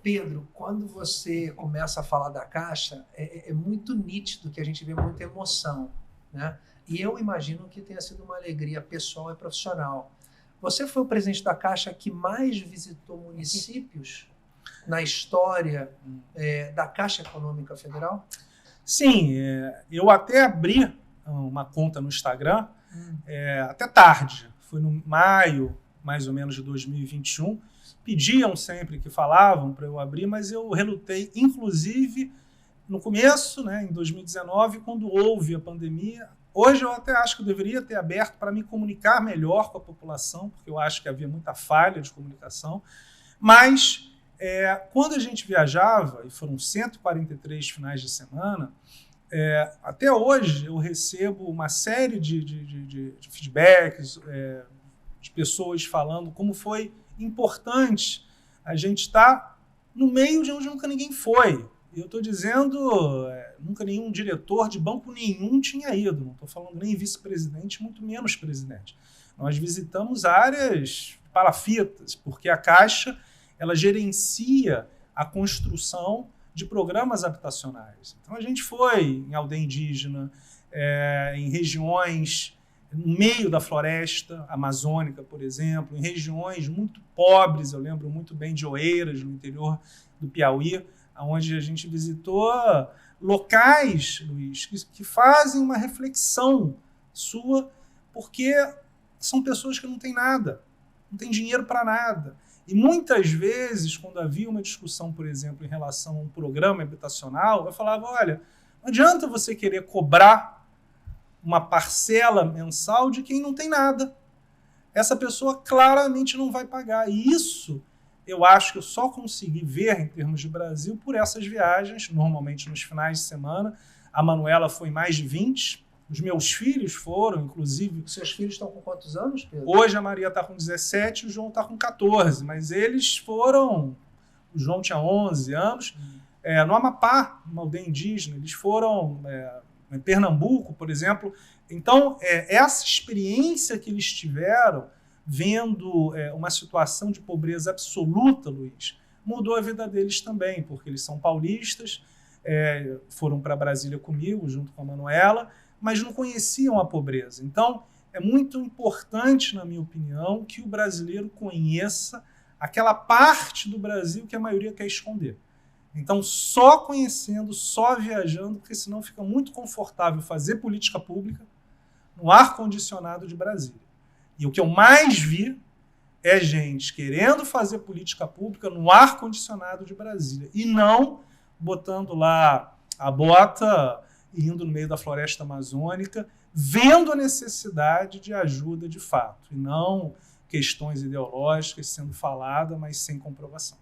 Pedro, quando você começa a falar da Caixa, é muito nítido que a gente vê muita emoção, né? E eu imagino que tenha sido uma alegria pessoal e profissional. Você foi o presidente da Caixa que mais visitou municípios na história da Caixa Econômica Federal? Sim, eu até abri uma conta no Instagram até tarde. Foi no maio, mais ou menos, de 2021. Pediam sempre que falavam para eu abrir, mas eu relutei, inclusive no começo, né, em 2019, quando houve a pandemia. Hoje eu até acho que eu deveria ter aberto para me comunicar melhor com a população, porque eu acho que havia muita falha de comunicação. Mas quando a gente viajava, e foram 143 finais de semana, até hoje eu recebo uma série de feedbacks, de pessoas falando como foi importante a gente estar no meio de onde nunca ninguém foi. Eu estou dizendo, nunca nenhum diretor de banco nenhum tinha ido. Não estou falando nem vice-presidente, muito menos presidente. Nós visitamos áreas palafitas, porque a Caixa ela gerencia a construção de programas habitacionais. Então a gente foi em aldeia indígena, em regiões no meio da floresta amazônica, por exemplo, em regiões muito pobres. Eu lembro muito bem de Oeiras, no interior do Piauí, onde a gente visitou locais, Luiz, que fazem uma reflexão sua, porque são pessoas que não têm nada, não têm dinheiro para nada. E muitas vezes, quando havia uma discussão, por exemplo, em relação a um programa habitacional, eu falava, olha, não adianta você querer cobrar uma parcela mensal de quem não tem nada. Essa pessoa claramente não vai pagar. E isso eu acho que eu só consegui ver em termos de Brasil por essas viagens, normalmente nos finais de semana. A Manuela foi em mais de 20. Os meus filhos foram, inclusive. Seus filhos estão com quantos anos, Pedro? Hoje a Maria está com 17 e o João está com 14. Mas eles foram... O João tinha 11 anos. No Amapá, uma aldeia indígena. Eles foram... em Pernambuco, por exemplo. Então, essa experiência que eles tiveram, vendo uma situação de pobreza absoluta, Luiz, mudou a vida deles também, porque eles são paulistas, foram para Brasília comigo, junto com a Manuela, mas não conheciam a pobreza. Então, é muito importante, na minha opinião, que o brasileiro conheça aquela parte do Brasil que a maioria quer esconder. Então, só conhecendo, só viajando, porque senão fica muito confortável fazer política pública no ar-condicionado de Brasília. E o que eu mais vi é gente querendo fazer política pública no ar-condicionado de Brasília e não botando lá a bota e indo no meio da floresta amazônica, vendo a necessidade de ajuda de fato, e não questões ideológicas sendo faladas, mas sem comprovação.